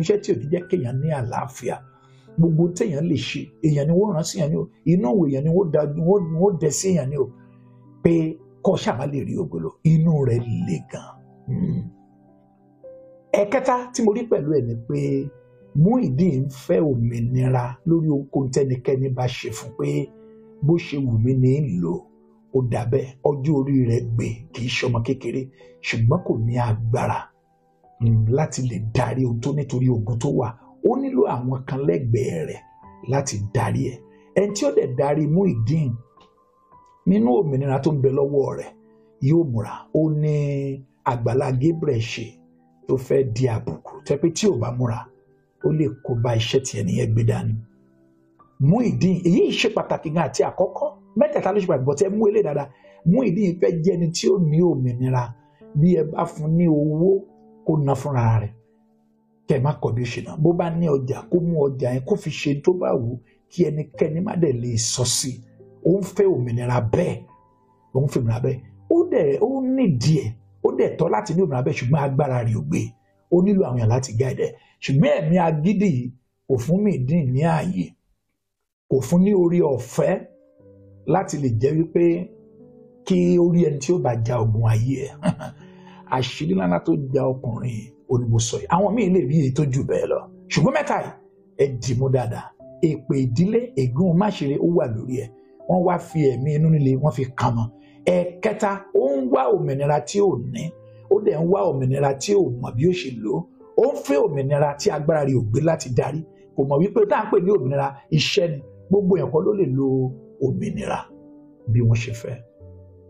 iṣẹ́ tí ò ní jẹ́ kéèyàn ní àlàáfíà. Gbogbo téèyàn lè ṣe èèyàn ni wọ́n rán sí èèyàn ni o, inú òwò èèyàn ni wọ́n dẹ sí èèyàn ni o, pé kọ́ ṣàbá lè rí ògo lò, inú rẹ̀ le gan. Ẹ̀kẹta tí mo rí pẹ̀lú ẹ̀ ni pé Muyideen ń fẹ́ òmìnira lórí ohunkóhun tẹ́nikẹ́ni bá ṣe fún, pé bó ṣe wù mí ní í lò ó dàbẹ́. Ọjọ́ orí rẹ̀ gbé, kì í ṣọmọ kékeré, ṣùgbọ́n kò ní agbára láti lè darí ohun tó, nítorí ogun tó wà. Ó nílò àwọn kan lẹ́gbẹ̀ẹ́ rẹ̀ láti darí ẹ̀. Ẹni tí ó dẹ̀ darí Muyideen nínú òmìnira tó ń bẹ lọ́wọ́ rẹ̀ yóò múra. Ó ní Àgbàlá Gabriel ṣe tó fẹ́ di àbùkù, tẹ́ pé tí ò bá múra ó lè kó bá iṣẹ́ tí ẹnìyẹn gbé dání. Muyideen, èyí ṣe pàtàkì gan àti àkọ́kọ́, mẹ́tẹ̀ẹ̀ta ló ṣe pàtàkì, bọ́tẹ́ mú eléyìí dáadáa. Muyideen fẹ́ jẹ́ ẹni tí ó ní òmìnira. Bí ẹ bá fún ní owó kó ná fúnra rẹ̀, kẹ́ ẹ má kọ̀ bí ó ṣe náà. Bó bá ní ọjà kó mú ọjà yẹn kó fi ṣe tó bá wù, kí ẹnikẹ́ni má dẹ̀ lè sọ sí i. Ó ń fẹ́ òmìnira bẹ́ẹ̀, ó ń fẹ́ òmìnira bẹ́ẹ̀. Ó nídìí ẹ̀, ó dẹ̀ tọ́ láti ní òmìnira bẹ́ẹ̀, ṣùgbọ́n agbára rẹ̀ ò gbé. Ó nílò àwọn èèyàn láti gáìdẹ̀. Ṣùgbọ́n ẹ̀mí agídí yìí kò fún Muyideen ní ààyè, kò fún ní orí ọ̀fẹ́ láti lè jẹ́ wípé kí ó rí ẹni tí ó bá ja ogun ayé ẹ̀. Àṣírí ńlá tó ja ọkùnrin onímọ̀sọ̀ yìí. Àwọn míì lè rí èyí tó jù bẹ́ẹ̀ lọ, ṣùgbọ́n mẹ́ta yìí ẹ dì mú dáadáa. Èpè ìdílé, ègún máṣeré ó wà lórí ẹ̀. Wọ́n wá fi ẹ̀mí inú líle wọ́n fi kàn mọ́. Ẹ̀kẹta, ó ń wá òmìnira tí ò ní, ó dẹ̀ ń wá òmìnira tí ò mọ̀ bí ó ṣe lò ó. Ó ń fẹ́ òmìnira tí agbára rẹ̀ ò gbé láti darí. Kò mọ̀ wípé tá à ń pè ní òmìnira iṣẹ́ ni. Gbogbo èèyàn kan ló lè lo òmìnira bí wọ́n ṣe fẹ́.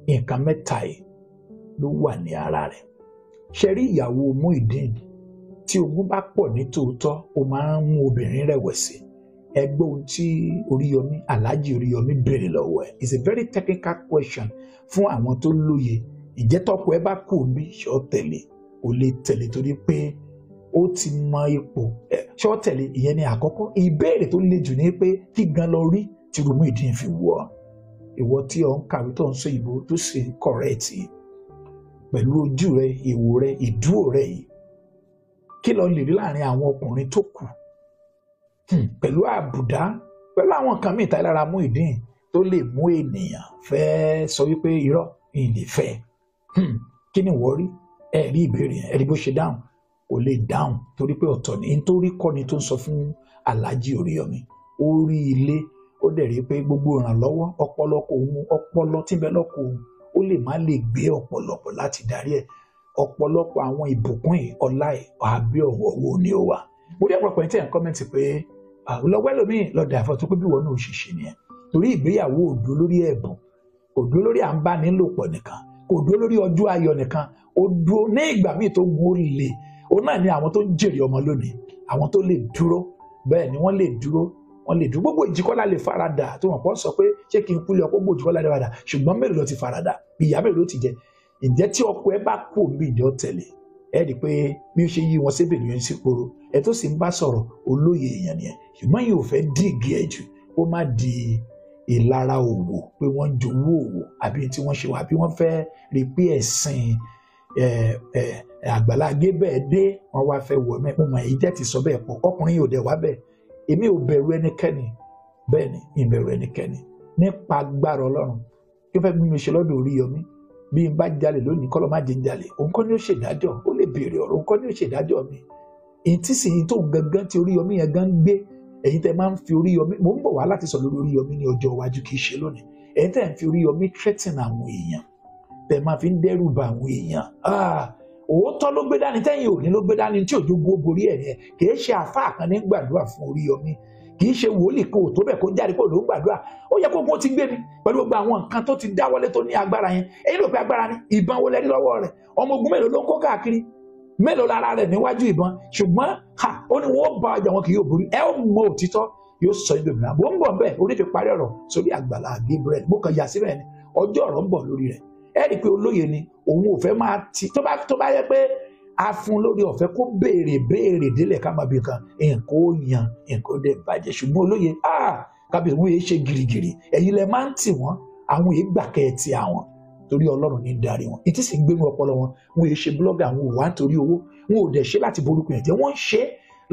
Nǹkan mẹ́ta yìí ló wà ní ara rẹ̀. Ṣe rí ìyàwó Muyideen, tí ogun bá pọ̀ ní tòótọ́, ó máa ń mú obìnrin rẹ̀wẹ̀sì. Ẹgbẹ́ ohun tí Oríyọmí, Alhaji Oríyọmí béèrè lọ́wọ́ ẹ̀. It's a very technical question fún àwọn tó lóye. Ìjẹ́ tọ́kọ ẹ bá kú bí ṣọ́ tẹ̀lé, ò lè tẹ̀lé torí pé ó ti mọ ipò. Ṣọ́ tẹ̀lé, ìyẹn ni àkọ́kọ́. Ìbéèrè tó le jù ní pé kí gan lọ rí tí Muyideen fi wọ̀ ọ́. Ìwọ tí ò ń kàwé tó ń sọ ìbò tó sì ń kọ̀rẹ́ẹ̀tì pẹ̀lú ojú rẹ, ìwò rẹ, ìdúró rẹ yìí, kí lọ lè rí láàrin àwọn ọkùnrin tó kù pẹ̀lú àbùdá, pẹ̀lú àwọn kan mìíràn lára Muyideen tó lè mú ènìyàn fẹ́ sọ wípé irọ́ ìlè fẹ́. Kí ni wọ́n rí? Ẹ rí ìbéèrè yẹn, ẹ rí bó ṣe dáhùn. Kò lè dáhùn torí pé ọ̀tọ̀ ni nítorí kọ́ ni tó ń sọ fún Alhaji Oríyọmí. Ó rí ilé, ó dẹ̀ rí pé gbogbo ìrànlọ́wọ́ ọpọlọ tí ń bẹ lọ́kọ̀ òun ó lè má lè gbé ọ̀pọ̀lọpọ̀ láti darí ẹ̀. Ọ̀pọ̀lọpọ̀ àwọn ìbùkún yìí, ọlá ẹ̀, àbí ọ̀wọ̀ wo ni ó wà. Mo rí ọ̀pọ̀lọpọ̀ ẹni tí ẹ̀ ń kọ́mẹ́ǹtì pé lọ́wọ́ ẹlòmíì lọ́dà ẹ̀fọ́ tó pé bí wọn náà ṣiṣẹ́ nìyẹn. Torí ìgbéyàwó ò dúró lórí ẹ̀bùn, kò dúró lórí à ń bá nílò pọ̀ nìkan, kò dúró lórí ọjọ́ ayọ̀ nìkan, ó dúró ní ìgbà míì tó gun ó le. Òun náà ni àwọn tó ń jèrè ọmọ lónìí, àwọn tó lè dúró. Bẹ́ẹ̀ ni wọ́n lè dúró, wọ́n lè dúró. Gbogbo ìjìkọ́lá lè farada, tó wọ́n pọ̀ sọ pé ṣé kí n kú lé ọkọ̀ gbogbo ìjìkọ́lá lè farada, ṣùgbọ́n mélòó ló ti farada, ìyá mélòó ló ti jẹ. Ǹjẹ́ tí ọkọ ẹ bá kú òbí ìjọ tẹ̀lé, ẹ rí i pé bí ó ṣe yí wọn sébè lóyún sí poro, ẹ tó sì ń bá sọ̀rọ̀ olóye èèyàn nìyẹn. Ṣùgbọ́n yìí ò fẹ́ dìgì ẹ̀ jù, ó má di ìlara òwò pé wọ́n ń jowó òwò àbí tí wọ́n ṣe wà, bí wọ́n fẹ́ rí pé ẹ̀sìn Àgbàlá Gabriel dé, wọ́n wá fẹ́ wọ̀ mẹ́. Mo mọ̀ èyí jẹ́ ti sọ bẹ́ẹ̀ pọ̀, ọkùnrin yóò dẹ̀ wá bẹ́ẹ̀. Èmi ò bẹ̀rù ẹnikẹ́ni, bẹ́ẹ̀ ni ìbẹ̀rù ẹnikẹ́ni nípa agbára Ọlọ́run. Kí ó fẹ́ gbé mi ṣe lọ́dọ̀ Oríyọmí? Bí n bá jalè lónìí, kọ́ lọ́ má jẹ́ ń jalè. Òun kọ́ ni ó ṣèdájọ́, ó lè béèrè ọ̀rọ̀, òun kọ́ ni ó ṣèdájọ́ mi. Èyí tí sì yìí tó gangan tí Oríyọmí yẹn gan gbé, ẹ̀yin tẹ́ máa ń fi Oríyọmí, mò ń bọ̀ wá láti sọ lórí Oríyọmí ní ọjọ́ iwájú, kì í ṣe lónìí. Ẹ̀yin tẹ́ ń fi Oríyọmí threaten àwọn èèyàn, tẹ́ máa fi ń dẹ́rù bà àwọn èèyàn. Òótọ́ ló gbé dání, tẹ́yìn òní ló gbé dání tí òjò gbó borí ẹ̀ yẹn. Kì í ṣe àfáà kan ní gbàdúrà fún Oríyọmí, kì í ṣe wòlíì kan ò tó bẹ̀ kó jáde kó ló ń gbàdúrà. Ó yẹ kó gbó ti gbé ni pẹ̀lú gbogbo àwọn nǹkan tó ti dáwọ́lé tó ní agbára yẹn. Èyí ló pé agbára ni ìbọn wọlé ní lọ́wọ́ rẹ̀. Ọmọ ogun mélòó ló ń kó káàkiri, mélòó lára rẹ̀ níwájú ìbọn. Ṣùgbọ́n ó ní wọ́n bá ọjà wọn kì yóò borí. Ẹ ó mọ òtítọ́ yóò sọ ibi ìbìnrin àbò ń bọ̀ bẹ́ẹ̀. Orí fi parí ọ̀rọ̀ sórí Àgbàlá Gabriel. Mo kàn yà síbẹ̀ ni ọjọ́ ọ̀rọ̀ ń bọ̀ lórí rẹ̀. Ẹ rí i pé olóye ni, òun ò fẹ́ máa ti tó bá yẹ pé a fún lórí ọ̀fẹ́ kó béèrè délẹ̀ ká máa bí kan nǹkan ó yan nǹkan ó dẹ̀ bàjẹ́. Ṣùgbọ́n olóye kábíyèsí wọ́n yé ṣe girigiri, ẹ̀yin lẹ máa ń tì wọ́n, àwọn èyí gbà kẹ́ ẹ ti àwọn torí Ọlọ́run ní darí wọn. Ìtí sì ń gbénu ọpọlọ wọn, wọ́n yé ṣe blọ́gà, àwọn ò wá nítorí owó, wọn ò dẹ̀ ṣe láti borúkọ yẹn jẹ́, wọ́n ń ṣe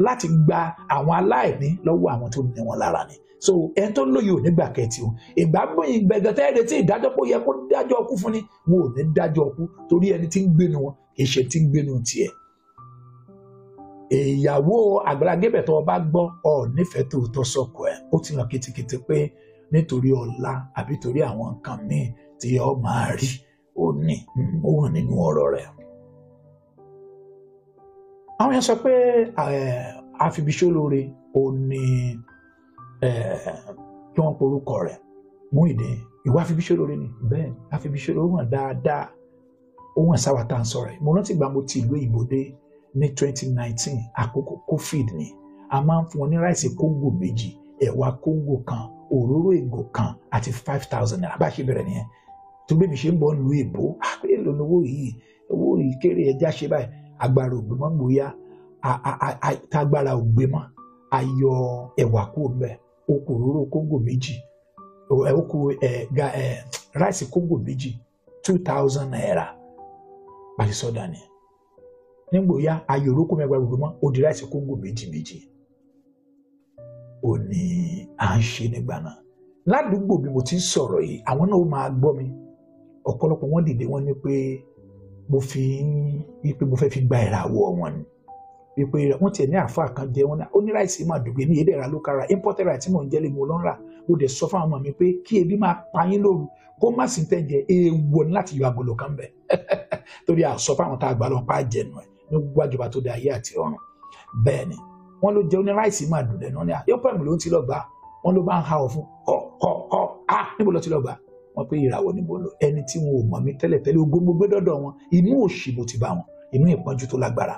láti gba àwọn aláìní lọ́wọ́ àwọn tó ní wọn lára ni. So ẹni tó lóye ò ní gbà kẹtì o ìgbà gbóyin gbẹgẹtẹ ẹrẹ tí ìdájọ́ pé ó yẹ kó dájọ́ ọkú fún ni wọn ò ní dájọ́ ọkú torí ẹni tí ń gbénu wọn kì í ṣe tí ń gbénu tiẹ̀. ìyàwó Àgbàlá Gabriel tó bá gbọ́ ọ nífẹ̀ẹ́ tòótọ́ sọ́kọ ẹ̀ ó ti hàn kìtìkìtì pé nítorí ọlá àbí torí àwọn nǹkan míì tí ọ máa rí ó hàn nínú ọ̀rọ̀ rẹ̀. àwọn yẹn sọ pé àfibíṣólóore ò ní kí wọ́n porúkọ rẹ̀ Muyideen ìwà àfibíṣólóore ni bẹ́ẹ̀ àfibíṣólóore hàn dáadáa ó hàn sáwà tá à ń sọ̀rọ̀ mo rántí ìgbà mo ti ìlú òyìnbó dé ní 2019 àkókò COVID ni a máa ń fún wọn ní ráìsì kóńgò méjì ẹ̀wà kóńgò kan òróró ìgò kan àti 5,000 naira bá ṣe bẹ̀rẹ̀ nìyẹn tó bẹ́ẹ̀ mi ṣe ń bọ̀ lu èbó èlò lówó yìí owó yìí kéré ẹja ṣe báyìí agbára ògbé mọ́ gbóyà tágbára ògbé mọ́ ayọ̀ ẹ̀wà kó mbẹ́ okò òróró kóńgò méjì okò ráìsì kóńgò méjì 2,000 naira pàṣẹ sọ́dà ni nígbòyà ayọ̀ òrókò mẹ́gbàá ògbé mọ́ ó di ráìsì kóńgò méjì ó ní à ń ṣe nígbà náà ládùúgbò bí mo ti ń sọ̀rọ̀ yìí àwọn náà ó máa gbọ́ mi ọ̀pọ̀lọpọ̀ wọn dìde wọn ní pé mo fẹ́ fi gba ìràwọ̀ wọn ni wípé wọ́n tiẹ̀ ní àáfàá kan jẹ́ wọn ó ní ráìsì máa dùgbẹ́ ní èdè ìrà ló kára imported rice tí mò ń jẹ́ lé mo lọ́n rà mo dẹ̀ sọ fún àwọn ọmọ mi pé kí ebi máa pa yín lóru kó má sì tẹ̀ jẹ́ èèwọ̀ ní láti yọ agolo kan bẹ̀ torí àsọ fún àwọn tá a gbà lọ́n pa á jẹnu ẹ̀ ní gbogbo àjọba tó dé ayé àti ọ̀run bẹ́ẹ̀ ni wọ́n ló jẹ́ ní ráìsì máa dùn lẹ́nu ní ayọ́pẹ̀mù ló ń ti lọ gbà wọ́n ló bá ń ha ọ̀ fún níbo ló ti lọ gbà wọ́n pé ìràwọ̀ níbo lọ ẹni tí wọn ò mọ̀ mí tẹ́lẹ̀tẹ́lẹ̀ ògo mo gbé dọ́dọ̀ wọn inú òṣì mo ti bá wọn inú ìpọ́njú tó lágbára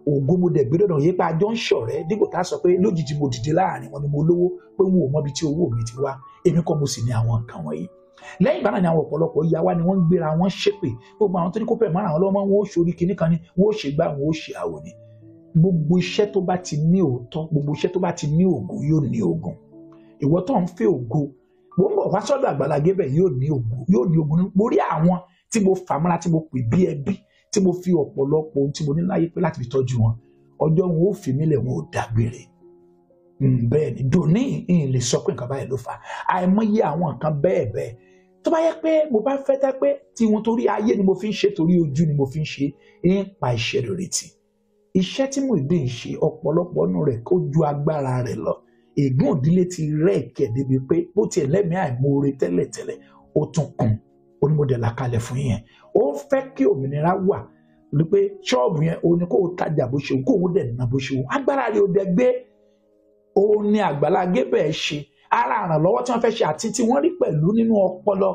ògo mo dẹ̀ gbé dọ́dọ̀ yípa àjọ ń ṣọ̀rẹ́ dípò tá a sọ pé lójijì mo dìde láàrin wọn ni mo lówó pé wọn ò mọ ibi tí owó mi ti wá èmi kọ́ mo sì ní àwọn nǹkan wọ̀nyí lẹ́yìn ìgbà náà ni àwọn ọ̀pọ̀lọpọ̀ ìyá wa ni wọ́n ń gbéra wọn ṣépè gbogbo àwọn tó ní kó pẹ̀ mọ́ra àwọn lọ́wọ́ wọn ó ṣorí kinní kan ni wọ́n ó ṣe gbá wọn ó ṣe àwò ni gbogbo iṣẹ́ tó bá ti ní òótọ́ gbogbo iṣẹ́ tó bá ti ní ògo yóò ní ògùn ìwọ tó ń fẹ́ ògo mo ń bọ̀ wá sọ́dọ̀ Àgbàlá Gabriel yóò ní ògùn mo rí àwọn tí mo fà mọ́ra tí mo pè bí ẹbí tí mo fi ọ̀pọ̀lọpọ̀ ohun tí mo ní láyé pé láti fi tọ́jú wọn ọjọ́ wọn ó fi mí lẹ̀ wọn ò dágbére bẹ́ẹ̀ ni dòní ìyìn lè sọ pé nǹkan báyìí ló fà àìmọye àwọn nǹkan bẹ́ẹ̀ tó bá yẹ pé mo bá fẹ́ dá pé tí wọn torí ayé ni mo fi ń ṣe torí ojú ni mo fi ń ṣe ń pa iṣẹ́ rere tì iṣẹ́ tí Muyideen ń ṣe ọ̀pọ̀lọpọ̀ nù rẹ̀ kó ju agbára rẹ̀ lọ ègún òdílé ti rẹ́ ẹ̀kẹ́ débi pé bó tiẹ̀ lẹ́mìí àìmoore tẹ́lẹ̀tẹ́lẹ̀ ó tún kún onímọ̀dé làkàlẹ̀ fún yẹn ó fẹ́ kí òmìnira wà wípé ṣọ́ọ̀bù yẹn ó ní kó o tajà bó ṣe wù kó o dẹ̀ nà bó ṣe wù agbára rẹ̀ ó dẹ̀ gbé òun ni Àgbàlá Gabriel ṣe ara àrànlọ́wọ́ tí wọ́n fẹ́ ṣe àti tí wọ́n rí pẹ̀lú nínú ọpọlọ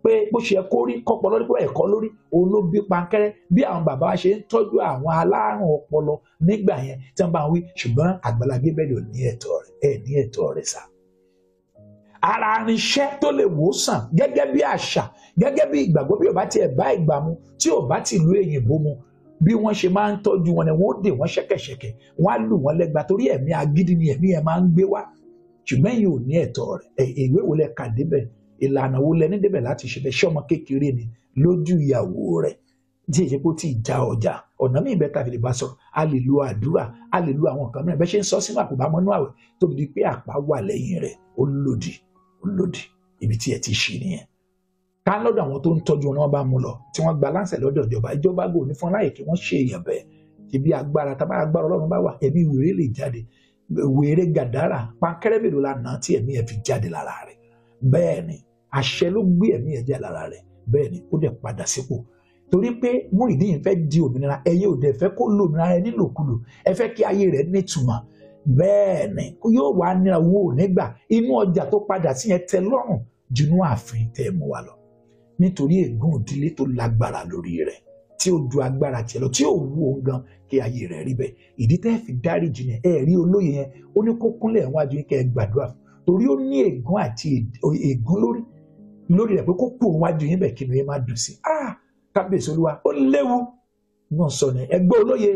pé bó ṣe kó rí kọ́pọlọ rí pé ẹ̀kọ́ lórí òun ló bí pankẹ́rẹ́ bí àwọn bàbá wa ṣe ń tọ́jú àwọn alárùn ọpọlọ nígbà yẹn tí wọ́n bá ń wí ṣùgbọ́n Àgbàlá Gabriel ò ní ẹ̀tọ́ rẹ̀ ní ẹ̀tọ́ rẹ̀ sá. ara irinṣẹ́ tó lè wò sàn gẹ́gẹ́ bí àṣà gẹ́gẹ́ bí ìgbàgbọ́ bí ò bá tiẹ̀ bá ìgbà mu tí ò bá ti lu èyìnbó mu bí wọ́n ṣe máa ń tọ́jú wọn ni wọ́n dè wọ́n ṣẹ̀kẹ̀ṣẹ̀kẹ̀ wọ́n á lù wọ́n lẹ́gba torí ẹ̀mí agídí ni ẹ̀mí ẹ̀ máa ń gbé wá ṣùgbọ́n yìí ò ní ẹ̀tọ́ rẹ̀ ìwé wo lẹ kà débẹ̀ ìlànà wo lẹ ní débẹ̀ láti ṣe bẹ́ẹ̀ ṣé ọmọ kékeré ni lójú ìyàwó rẹ̀ tí èyí kó tí ì já ọjà ọ̀nà míì bẹ́ẹ̀ tàbí lè bá sọ a lè lo àdúrà a lè lo àwọn nǹkan mìíràn bẹ́ẹ̀ ṣe ń sọ sínú àpòbámọ́nú àwẹ̀ tó di pé àpá wà lẹ́yìn rẹ̀ ó lòdì ibi tí ẹ ti ṣì nìyẹn ká lọ́dọ̀ àwọn tó ń tọ́jú wọn bá mú lọ tí wọ́n gba láǹṣẹ̀ lọ́dọ̀ ìjọba gò ní fún láyè kí wọ́n ṣe èèyàn bẹ́ẹ̀ ibi agbára tá bá agbára Ọlọ́run bá wà ẹ̀mí wèrè lè jáde wèrè gàdára pankẹ́rẹ́ mélòó la nà tí ẹ̀mí ẹ̀ fi jáde lára rẹ̀ bẹ́ẹ̀ ni àṣẹ ló gbé ẹ̀mí ẹ̀ jáde lára rẹ̀ bẹ́ẹ̀ ni ó dẹ̀ padà sípò torí pé Muyideen fẹ́ di òmìnira ẹ̀yin ò dẹ̀ fẹ́ kó lo òmìnira ẹ nílòkulò ẹ fẹ́ kí ayé rẹ̀ nítumọ̀ bẹ́ẹ̀ ni yóò wá nira owó nígbà inú ọjà tó padà sí yẹn tẹ́ lọ́rùn jùnú ààfin tẹ́ mú wa lọ nítorí ègún òdílé tó lágbára lórí rẹ̀ tí ó ju agbára tiẹ̀ lọ tí ó wú òun gan kí ayé rẹ̀ rí bẹ́ẹ̀ ìdí tẹ́ fi dáríjì yẹn ẹ rí olóyè yẹn ó ní kó kúnlẹ̀ wájú kẹ́ ẹ gbàdúrà torí ó ní ègún àti ègún lórí rẹ̀ pé kó kú òun wájú yín bẹ́ẹ̀ kí ni yẹn má dùn sí kábíyèsí olúwa ó léwu náà sọ ní ẹgbẹ́ olóyè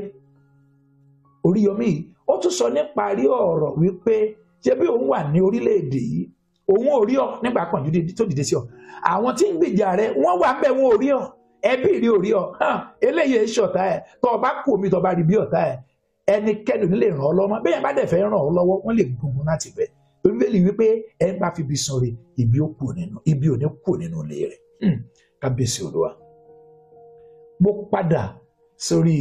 Oríyọmí yìí ó tún sọ níparí ọ̀rọ̀ wípé ṣé bí òun wà ní orílẹ̀-èdè yìí òun ò rí ọ nígbà kan tó dìde sí ọ àwọn tí ń gbèjà rẹ wọ́n wà ń bẹ̀ wọn ò rí ọ ẹbí rí ò rí ọ eléyìí ṣọ̀tá ẹ̀ tó o bá kú omi tó o bá rí bí ọ̀tá ẹ̀ ẹnikẹ́ni ò ní lè ràn ọ́ lọ́wọ́ bẹ́ẹ̀ bá dẹ̀ fẹ́ ràn ọ́ lọ́wọ́ wọ́n lè gbógun láti bẹ̀ Bíbélì wípé ẹ bá fi ibi sanre ibi ò ní kú nínú ilé rẹ̀ kábíyèsí Olúwa. Mo padà sórí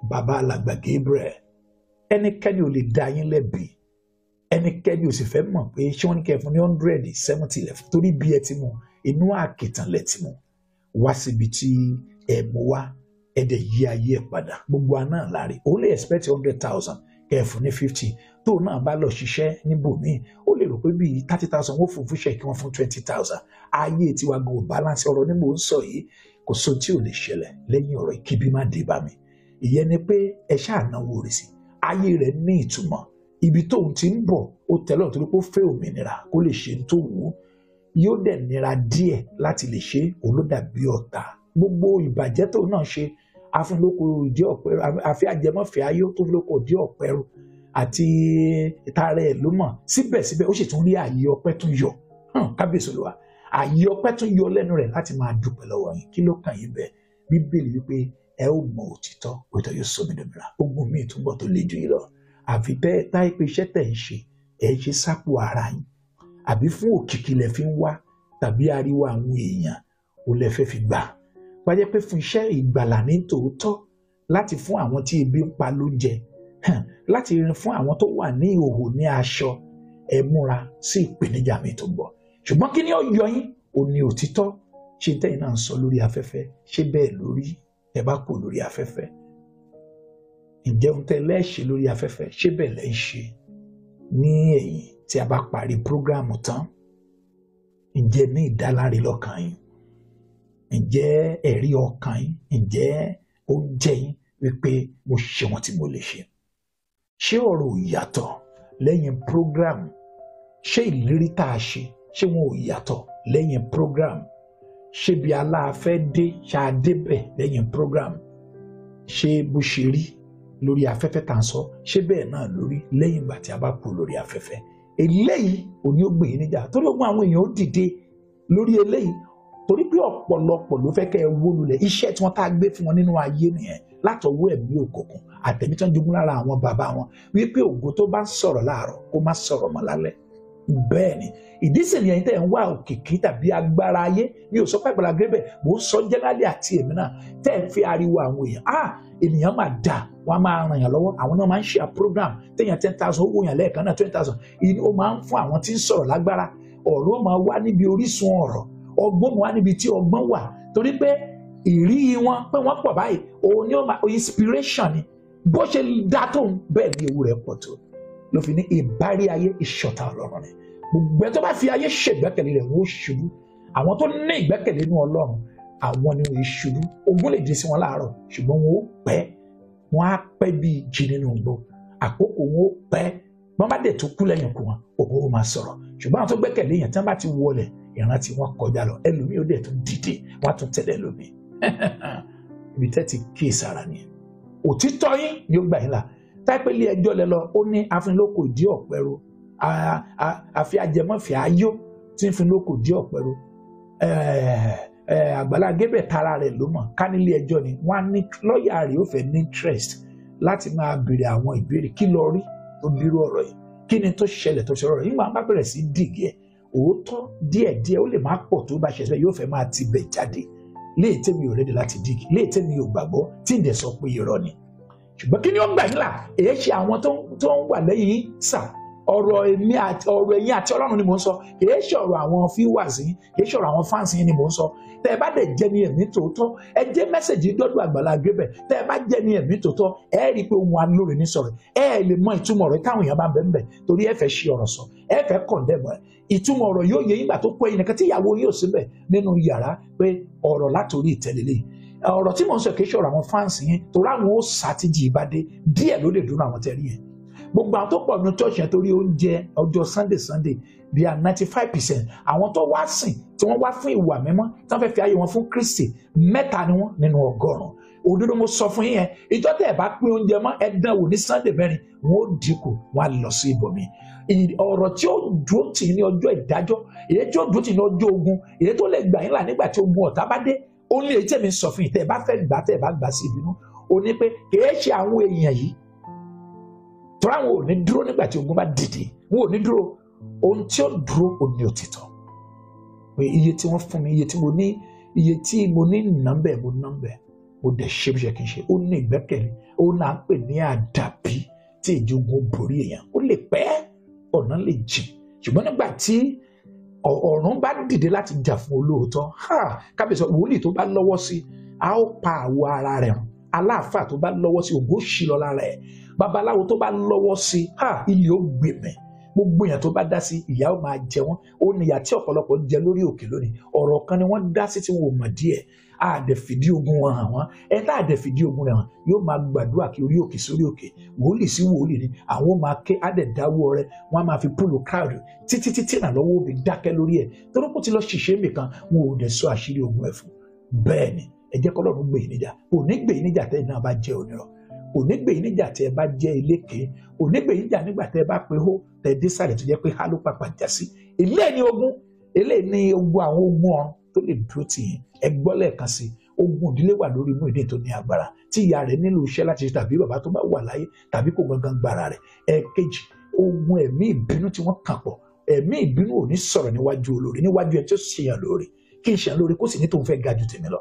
bàbá alàgbà Gabriel. Ẹnikẹ́ni ò lè dá yín lẹ́bi, ẹnikẹ́ni ò sì fẹ́ mọ̀ pé ṣé wọ́n ní kẹ́ fún ní 170 lẹ̀ torí bí ẹ ti mú inú àkìtàn lẹ̀ ti mú wá síbi tí ẹ mú wá ẹ dẹ̀ yí ayé ẹ padà gbogbo àná láre ó lè expect 100,000 kẹ́ fún ní 50 tó náà bá lọ ṣiṣẹ́ níbòmíì ó lè rò pé bíi 30,000 wọ́n fún fúnṣẹ́ kí wọ́n fún 20,000 ayé tiwa gan ò balance ọ̀rọ̀ ni mò ń sọ yìí kò sóhun tí ò lè ṣẹlẹ̀ lẹ́yìn ọ̀rọ̀ ìkíbi má dé bá mi ìyẹn ni pé ẹ ṣáà náwó rẹ̀ sí ayé rẹ̀ ní ìtumọ̀ ibi tóun ti ń bọ̀ ó tẹ́lọ̀ torí pé ó fẹ́ òmìnira kó lè ṣe tó wù ú yóò dẹ̀ nira díẹ̀ láti lè ṣe olódàbí ọ̀tá gbogbo ìbàjẹ́ tóun náà ṣe afúnlóko ìdí ọ̀pẹ àfi àjẹmọ́fẹ́ ayé tó fi lóko ìdí ọ̀pẹ̀rù àti ìtara ẹ̀ ló mọ̀ síbẹ̀síbẹ̀ ó sì tún rí ààyè ọpẹ́ tún yọ kábíyèsí Olúwa ààyè ọpẹ́ tún yọ lẹ́nu rẹ̀ láti máa dúpẹ́ lọ́wọ́ yín kí ló kàn yín bẹ́ẹ̀ Bíbélì wípé ẹ ó mọ òtítọ́ òtítọ́ yóò sọ mí dòmìnira ogun míì túbọ̀ tó le jù yín lọ àfi bẹ́ẹ̀ táyé pé iṣẹ́ tẹ̀ ń ṣe ẹ̀ ṣe sápò ara yín àbí fún òkìkí lẹ fi ń wá tàbí ariwo àwọn èèyàn ò lẹ fẹ́ fi gbà wájẹ́ pé fún iṣẹ́ ìgbàlà ní tòótọ́ láti fún àwọn tí ebi ń pa lóúnjẹ láti rin fún àwọn tó wà ní ìhòòhò ní aṣọ ẹ múra sí ìpèníjà mi tó ń bọ̀ ṣùgbọ́n kí ni ó yọ yín ò ní òtítọ́ ṣe tẹ́yìn náà ń sọ lórí afẹ́fẹ́ ṣé bẹ́ẹ̀ lórí ẹ bá kú lórí afẹ́fẹ́ ǹjẹ́ ohun tẹ́ lẹ́ẹ̀ṣẹ̀ lórí afẹ́fẹ́ ṣé bẹ́ẹ̀ lẹ́ ń ṣe ní ẹ̀yìn tí a bá parí prógráàmù tán ǹjẹ́ ní ìdáláre lọ́kàn yín ǹjẹ́ ẹ̀rí ọkàn yín ǹjẹ́ ó jẹ́ yín wípé mo ṣe wọn tí mo lè ṣe ṣé ọ̀rọ̀ ò yàtọ̀ lẹ́yìn prógráàmù ṣé ìlérí tá a ṣé wọn ò yàtọ̀ lẹ́yìn prógráàmù ṣé bí aláàfẹ́ dé ṣáadébẹ̀ lẹ́yìn prógráàmù ṣé bó ṣe rí lórí afẹ́fẹ́ tá à ń sọ ṣé bẹ́ẹ̀ náà lórí lẹ́yìn ìgbà tí a bá kú lórí afẹ́fẹ́ eléyìí òní ó gbè yín níjà torí ogun àwọn èèyàn ó dìde lórí eléyìí torí pé ọ̀pọ̀lọpọ̀ ló fẹ́ kẹ́ ẹ wó lulẹ̀ iṣẹ́ tí wọ́n tá a gbé fún wọn nínú ayé nìyẹn látọwọ́ ẹ̀mí òkùnkùn àtẹ̀mí tó ń jogún lára àwọn bàbá wọn wípé ògo tó bá ń sọ̀rọ̀ láàárọ̀ kó má sọ̀rọ̀ mọ́ lálẹ́ bẹ́ẹ̀ ni ìdí sì nìyẹn tẹ́ ń wá òkìkí tàbí agbára ayé mi ò sọ pé Agbala Gabriel mò ń sọ jẹ́nálì àti èmi náà tẹ́ ń fi ariwo àwọn èèyàn ènìyàn máa dà wọ́n máa ràn yàn lọ́wọ́ àwọn náà máa ń ṣe program téèyàn 10,000 owó yàn lẹ́ẹ̀kan náà 20,000 ìní ó máa ń fún àwọn tí ń sọ̀rọ̀ lágbára ọ̀rọ̀ máa wá níbi orísun ọ̀rọ̀ ọgbọ́n wá níbi tí ọgbọ́n wà torí pé ìrí wọn pé wọ́n pọ̀ báyìí òun ni ó máa inspiration ni bó ṣe dá tóun bẹ́ẹ̀ ni ewu rẹ̀ pọ̀ tó ló fi ní ìbárí ayé ìṣọ̀tá Ọlọ́run ni gbogbo ẹ tó bá fi ayé ṣègbẹ́kẹ̀lé rẹ̀ wọ́n ṣubú àwọn tó ní ìgbẹ́kẹ̀lé nínú Ọlọ́run àwọn ni wọ́n ṣubú ogun lè dé sí wọn láàárọ̀ ṣùgbọ́n wọ́n á pẹ́ bí ìjì nínú igbó àkókò wọn ó pẹ́ wọ́n bá dẹ̀ tó kú lẹ́yìn kú wọn òun ó máa sọ̀rọ̀ ṣùgbọ́n àwọn tó gbẹ́kẹ̀lé yẹn tí wọ́n bá ti wọlé ìrántí wọn kọjá lọ ẹlòmíì ó dẹ̀ tún dìde wọ́n á tún tẹ̀lé ẹlòmíì ibi tẹ́ ti kíyèsára ni òtítọ́ yín ni ó gbà yín là táìpẹ́ ilé ẹjọ́ lẹ lọ ó ní afínlókò ìdí ọ̀pẹ̀rù àfi ajẹmọ́fẹ́ ayó tí ń fi lóko ìdí ọ̀pẹ̀rù Agbala Gabriel tara rẹ̀ ló mọ̀ ká nílé ẹjọ́ ni wọ́n á ní lọ́ọ̀yà rẹ̀ ó fẹ́ ní interest láti máa béèrè àwọn ìbéèrè kí ló rí tó bírú ọ̀rọ̀ yìí kí ni tó ṣẹlẹ̀ tó ṣọ̀rọ̀ yìí máa bá bẹ̀rẹ̀ sí dìgì ẹ̀ òótọ́ díẹ̀díẹ̀ ó lè má pọ̀ tó bá ṣẹ̀ṣẹ̀ yóò fẹ́ máa ti bẹ̀ jáde léè tẹ́mi ò rẹ́dí láti dìgì léè tẹ́mi ò gbàgbọ́ tí ǹdẹ̀ sọ pé irọ́ ni ṣùgbọ́n kí ni ó gbà yín là èyí ṣe àwọn tó ń wà lẹ́yìn sà ọ̀rọ̀ ẹ̀yin àti Ọlọ́run ni mò ń sọ kìí ṣe ọ̀rọ̀ àwọn viewers yín kìí ṣe ọ̀rọ̀ àwọn fans yín ni mò ń sọ tẹ́ ẹ bá dẹ̀ jẹ́ ní ẹ̀mí tòótọ́ ẹ jẹ́ mẹ́sẹ̀jì dọ́dọ̀ Agbala Gabriel tẹ́ ẹ bá jẹ́ ní ẹ̀mí tòótọ́ ẹ rí i pé ohun alóore ní sọ̀rọ̀ ẹ lè mọ ìtumọ̀ ọ̀rọ̀ táwọn èèyàn bá ń bẹ̀ torí ẹ fẹ́ ṣe ọ̀rọ̀ sọ ẹ fẹ́ kọ̀ndẹ́mọ̀ ìtumọ̀ ọ̀rọ̀ yóò yẹ ìgbà tó kọ́ ẹ̀yin nìkan tí ìyàwó yóò síbẹ̀ nínú yàrá pé ọ̀rọ̀ látòrí ìtẹ́lélẹ̀ ọ̀rọ̀ tí mò ń sọ kìí ṣe ọ̀rọ̀ àwọn fans yín torí àwọn ó sátìjì ìbádé díẹ̀ ló lè dúró àwọn tẹ́rí yẹn gbogbo àwọn tó pọ̀ ní church yẹn torí oúnjẹ ọjọ́ Sunday bí i 95% àwọn tó wá sìn tí wọ́n wá fún ìwà mímọ́ tí wọ́n fẹ́ fi ayé wọn fún Kristi 3 ni wọ́n nínú 100 òdodo mo sọ fún yín yẹn ìjọ tẹ́ ẹ̀ bá pín oúnjẹ mọ́ ẹ dán wò ní Sunday 4 wọn ó dínkù wọn á lọ sí ibòmí ọ̀rọ̀ tí ó dúró tì ní ọjọ́ ìdájọ́ èyí tí ó dúró tì ní ọjọ́ ogun èyí tó lè gbà yín là nígbà tí ogun ọ̀tá bá dé ó ní èyí tẹ̀mí sọ fún yín tẹ́ ẹ bá fẹ́ gbà tẹ́ ẹ bá gbà sí ìbínú ó ní pé kìí ṣe àwọn èèyàn yìí tó àwọn ò ní dúró nígbà tí ogun bá dìde, wọn ò ní dúró. Ohun tí ó dúró ò ní òtítọ́, pé iye tí wọ́n fún mi, iye tí mo ní nọ́mbẹ̀ mo nọ́mbẹ̀, mo dẹ̀ ṣe bí ṣe kì í ṣe. Ó ní ìgbẹ́kẹ̀lé, ó náà ń pè ní àdàbí tí ìjogun borí èèyàn. Ó lè pẹ́, ọ̀nà lè jìn, ṣùgbọ́n nígbà tí ọ̀run bá dìde láti jà fún olóòótọ́, kábíyèsí wòlíì tó bá lọ́wọ́ sí, a ó pa àwọ̀ ara rẹ̀ hàn. Aláàfáà tó bá lọ́wọ́ sí, ògo ṣì lọ lára ẹ̀. Babaláwo tó bá lọ́wọ́ sí, ilé ó gbèmẹ̀. Gbogbo èèyàn tó bá dá sí, ìyà ó máa jẹ wọ́n. Ó ní ìyà tí ọ̀pọ̀lọpọ̀ ń jẹ lórí òkè lónìí. Ọ̀rọ̀ kan ni wọ́n dá sí tí wọn ò mọ̀ díẹ̀. Àdẹ̀ fìdí ogun wọn hàn wọ́n. Tá àdẹ̀ fìdí ogun rẹ̀ hàn yóò máa gbàdúrà kí orí òkè sórí òkè, wòlíì sí wòlíì ni. Àwọn máa ké, àdẹ̀ dáwọ́ rẹ̀, wọ́n á máa fi púlù crowd títí ìrànlọ́wọ́ òbí dákẹ́ lórí ẹ̀. Torí kò ti lọ ṣiṣẹ́ nìkan, wọn ò dẹ̀ sọ àṣírí ogun ẹ̀ fún. Bẹ́ẹ̀ ni ẹ jẹ́ k'Ọlọ́run gbè yín níjà. Kò ní gbè yín níjà tẹ́ ẹ náà bá jẹ́ onírọ́. Kò ní gbè yín níjà tẹ́ ẹ bá jẹ́ eléke. Kò ní gbè yín níjà nígbà tẹ́ ẹ bá pe hó tẹ́ dé sàlẹ̀ tó jẹ́ pé há ló pàpà já sí. Eléyìí ni ogun, eléyìí ni ogun àwọn ogun ọ̀run tó lè dúró tì yín. Ẹ gbọ́ lẹ́ẹ̀kan sí i. Ogun ìdílé wà lórí Muyideen tó ní agbára, tí ìyá rẹ̀ nílò iṣẹ́ láti ṣe, tàbí bàbá tó bá wà láyé, tàbí kò gangan gbára rẹ̀. Ẹ̀kejì, ogun ẹ̀mí ìbínú tí wọ́n kàn pọ̀. Ẹ̀mí ìbínú ò ní sọ̀rọ̀ níwájú olórí, níwájú ẹ tí ó ṣèyàn lórí. Kí n ṣe lórí kó sì ní tòun fẹ́ ga jù tèmi lọ.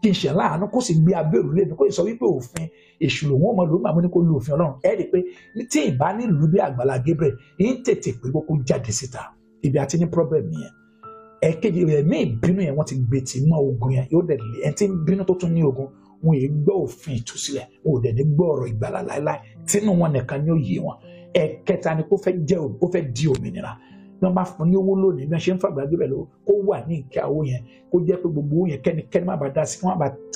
Kí n ṣe láàánú kó sì gbé abẹ́ òrùlé mi, kó sì sọ wípé òfin èṣù lòun ọmọ lòun máa mú ní kó lu òfin Ọlọ́run. Ẹ rí i pé tí ìbá nílùú bí Àgbàlá Gabriel, yín tètè pé kó jáde síta. Ibi àti ní problem yẹn. Ẹ̀kejì, ẹ̀mí ìbínú yẹn wọ́n ti gbé tì mọ́ ogun yẹn, yóò dẹ̀ lé. Ẹni tí ń bínú tó tún ní ogun, wọn yìí gbọ́ òfin ìtúsílẹ̀, wọn ò dẹ̀ ní gbọ́ ọ̀rọ̀ ìgbàlà láéláé. Tínú wọn nìkan ni ó yé wọn. Ẹ̀kẹta ni kó fẹ́ di òmìnira. Bí wọ́n bá fún ní owó lónìí, bí wọ́n ṣe ń fàgbà gbé bẹ̀rẹ̀ kó wà ní ìkẹ́ owó yẹn, kó jẹ́ pé gbogbo owó yẹn kẹ́nikẹ́ni má bàa dá sí,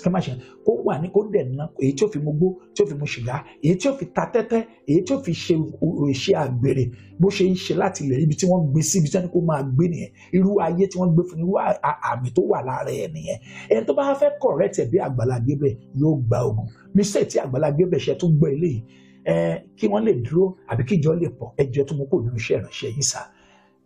kí má ṣe kó wà ní, kó dẹ̀ ná èyí tí ó fi mu gbó, tí ó fi mu ṣìgá, èyí tí ó fi ta tẹ́tẹ́, èyí tí ó fi ṣe àgbèrè, bó ṣe ń ṣe láti ilẹ̀ ibi tí wọ́n gbé sí, ibi tí wọ́n ní kó máa gbé nìyẹn. Irú ayé tí wọ́n gbé fún, irú àmì tó wà lára ẹ̀ nìyẹn. Ẹni tó bá fẹ́ correct bí Àgbàlá Gabriel yóò gba ogun. Mistake tí Àgbàlá Gabriel ṣe tó gbọ́ eléyìí, kí wọ́n lè dúró àbí kí ìjọ lè pọ̀, ẹjọ́ tó mú kó nínú iṣẹ́ ìránṣẹ́ yìí sá.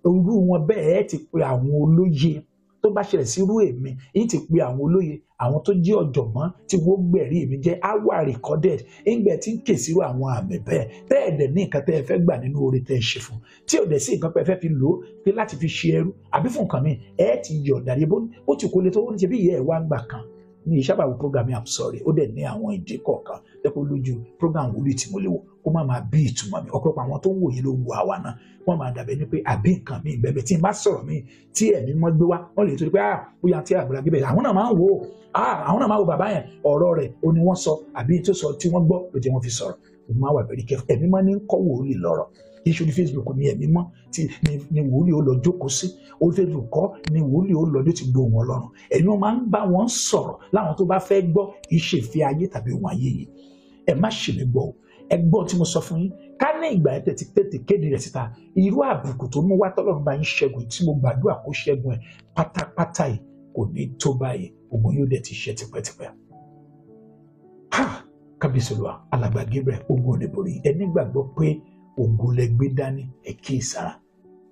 Irú wọn bẹ́ẹ̀ ti pe àwọn olóye tó bá ṣẹlẹ̀ sí irú èmi, yìí ti pe àwọn olóye, àwọn tó jẹ́ ọ̀jọ̀gbọ́n tí wọ́n gbẹ̀rí èmi jẹ́ our recorded, ìgbẹ́ tí ń kè sí irú àwọn àmì bẹ́ẹ̀. Bẹ́ẹ̀ dẹ̀ ní nǹkan tẹ́ ẹ fẹ́ gbà nínú oore tẹ́ ẹ ṣe fún, tí ò dẹ̀ sí nǹkan pẹ́ fẹ́ fi lò ó pé láti fi ṣe ẹrú àbí fún nǹkan mi, ẹ ti yọ̀ǹda rí bó ti kó lè tó wọ́n ṣe bí ìyá ẹ̀ wá ń gbà kan ní ìṣàbàwò program I'm sorry, ó dẹ̀ ní àwọn ìdí kọ̀ọ̀kan lẹ́kọ̀ọ́ lójú program wòlíì tí mo lè wò kó má máa bí ìtumọ̀ mi. Ọ̀pọ̀lọpọ̀ àwọn tó ń wòye ló wò àwa náà, wọ́n máa dàbẹ̀ ní pé àbí nǹkan mi ìbẹ̀bẹ̀ tí n bá sọ̀rọ̀ mi tí ẹ̀mí mọ́ gbé wá, wọ́n lè torí pé bóyá tí Àgbàlá Gabriel àwọn náà máa ń wò ó, àwọn náà máa wo bàbá yẹn, ọ̀rọ̀ rẹ̀ ó ní wọ́n sọ àbí tó sọ tí wọ́n gbọ́ ló jẹ́ wọ́n fi sọ̀rọ̀. Mo máa wà very careful. Ẹ̀mí mọ́ ní kọ́ wòlíì lọ́rọ̀, iṣu ní Facebook ní ẹ̀mí mọ́ ni wòlíì ó lọ jókòó sí, orí Facebook kọ́ ni wòlíì ó lọ ló ti gbọ́ wọn lọ́rùn. Ẹ̀mí wọn máa ń bá wọn sọ̀rọ̀ láwọn tó bá fẹ́ gbọ́ ìṣèfẹ́ ayé tàbí ohun ayé yìí. Ẹ má ṣe lè gbọ́ o, ẹ gbọ́ tí mo sọ fún yín. Ká ní ìgbà ẹ̀ tètè kéde rẹ̀ síta, irú àbùkù tó mú wá tọ́lọ́run bá yín ṣẹ́gun tí mo gbàdúrà kó ṣẹ́gun ẹ̀ pátápátá yìí kò ní tó báyìí, ogun yóò dẹ̀ ti ṣẹ́ tipẹ́tipẹ́. Kábíyèsí Olúwa, Alàgbà Gabriel, ogun ò lè borí. Ẹ nígbàgbọ́ pé ogun lẹ gbé dání, ẹ kíyèsára.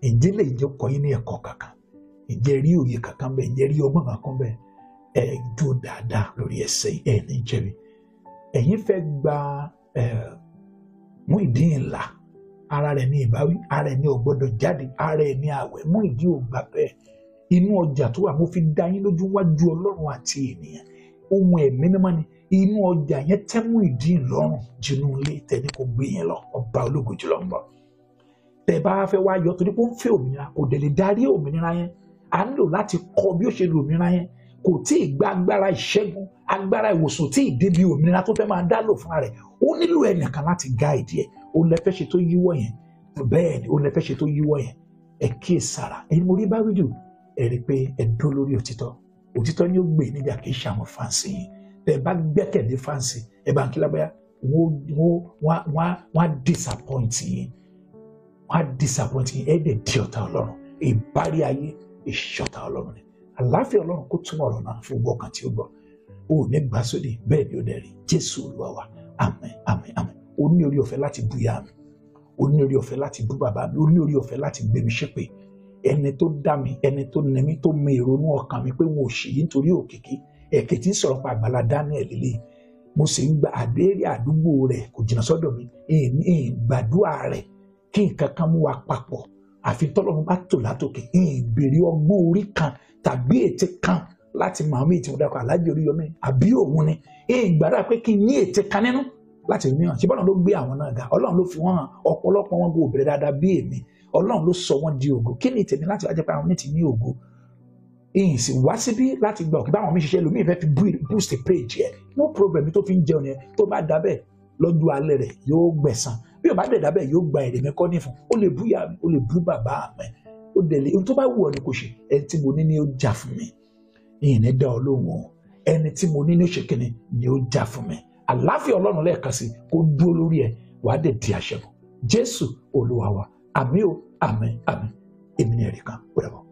Ǹjẹ́ lè jẹ́ kọ́ yín ní ẹ̀kọ́ kankan? Ǹjẹ́ rí òye kankan bẹ́ẹ̀? Ǹjẹ́ rí ọgbọ́n kankan bẹ́ẹ̀? Ẹ dúró dáadáa lórí ẹsẹ̀ ẹ ní jẹ́bi. Ẹ̀yin fẹ́ gba Muyideen ńlá, ara rẹ̀ ní ìbáwí, ara rẹ̀ ní ọ̀gbọ́dọ̀ jáde, ara rẹ̀ ní àwẹ̀. Muyideen ò gbà bẹ́ẹ̀. Inú ọjà tó wà mo fi dá yín lójú wájú Ọlọ́run àti ènìyàn. Ohun ẹ̀mí mímọ́ ni. Inú ọjà yẹn tẹ́ Muyideen lọ́rùn jìnnú ilé tẹ́ni kò gbé yẹn lọ, ọba ológo jùlọ ń bọ̀. Tẹ́ bá fẹ́ wá yọ torí pé ó ń fẹ́ òmìnira, kò dẹ̀ lè darí òmìnira yẹn. A nílò láti kọ́ bí ó ṣe lo òmìnira yẹn. Kò tí ì gba agbára ìṣẹ́gun, agbára ìwòsàn tí ì débi òmìnira tó fẹ́ máa dá lò fúnra rẹ̀. Ó nílò ẹnìkan láti gáìdì ẹ̀. Ó lẹ fẹ́ ṣe tó yíwọ́ yẹn. Bẹ́ẹ̀ ni ó lẹ fẹ́ ṣe tó yíwọ́ yẹn. Ẹ kíyèsára. Ẹ̀yin mo rí bá wíjù, ẹ rí pé ẹ dúró lórí òtítọ́. Òtítọ́ ni ó gbé níjà kì í ṣe àwọn fáǹsì yìí. Tẹ́ bá gbẹ́kẹ̀lé fáǹsì, ẹ bá ń kí lábẹ́yà, wọ́n á disappoint yín. Wọ́n á disappoint yín. Ẹ dẹ̀ di ọ̀tá Ọlọ́run. Ìbárí ayé ìṣọ̀tá Ọlọ́run ni. Àlàáfíà Ọlọ́run kó túmọ̀ ọ̀rọ̀ náà fún gbogbo ọkàn tí ó gbọ́. O ò ní gbà sódì, bẹ́ẹ̀ ni ó dẹ̀ rí. Jésù Olúwa wa. Àmín, àmín, àmín. O ní orí ọ̀fẹ́ láti bú ìyá mi. O ní orí ọ̀fẹ́ láti bú bàbá mi. O ní orí ọ̀fẹ́ láti gbé mi ṣépè. Ẹni tó dá mi, ẹni tó ní mi, tó mọ ìrònú ọkàn mi pé wọn ò ṣe yí nítorí òkìkí. Ẹ̀kẹ́ tí ń sọ̀rọ̀ pa Àgbàlá Daniel lílé. mo sì ń gba àdéhìí àdúgbò rẹ̀ kò jìnnà sọ́dọ̀ mi gbàdúrà rẹ̀ kí nǹkan kan mú wa papọ̀ àfi tọ́lọ́run bá tò látòkè béèrè ọgbọ́n orí kan tàbí ète kan láti Màmá tí mo dákọ̀ Aláàjì Oríyọmí àbí òun ni gbàdúrà pé kí n ní ète kan nínú láti rí hàn. ṣùgbọ́n Ọlọ́run ló gbé àwọn náà ga, Ọlọ́run ló fi wọ́n hàn, ọ̀pọ̀lọpọ̀ wọn kò bẹ̀rẹ̀ dáadáa bí èmi, Ọlọ́run ló sọ wọ́n di ògo. Kí ni tèmi láti wá jẹ́ pé àwọn ní ti ní ògo? Sì wá síbí láti gba òkè báwọn mi ṣiṣẹ́ lómi ìfẹ́ fi boost page yẹ, no problem tó fi ń jẹun yẹn, tó bá dábẹ́ lọ́jọ́ alẹ́ rẹ̀ yóò gbẹ̀san, bí ó bá dẹ̀ dábẹ́ yóò gba èrè mi kọ́ ní fún. Ó lè bú ìyá mi, ó lè bú bàbá mi, ó dẹ̀ lè ohun tó bá wù ọ́ ni kò ṣe. Ẹni tí mo ní ni ó jà fún mi, ìyìn ní dá ọ lóhùn o. Ẹni tí mo ní ní oṣù kìíní ni ó jà fún mi. Àlàáfíà Ọlọ́run lẹ́ẹ̀kan sí kó dúró lórí ẹ̀, wàá dẹ̀ di àṣẹ bọ̀. Jésù Olúwa wa, àmín o, àmín, àmín. Èmi ni ẹ̀rí kan, ó dàbọ̀.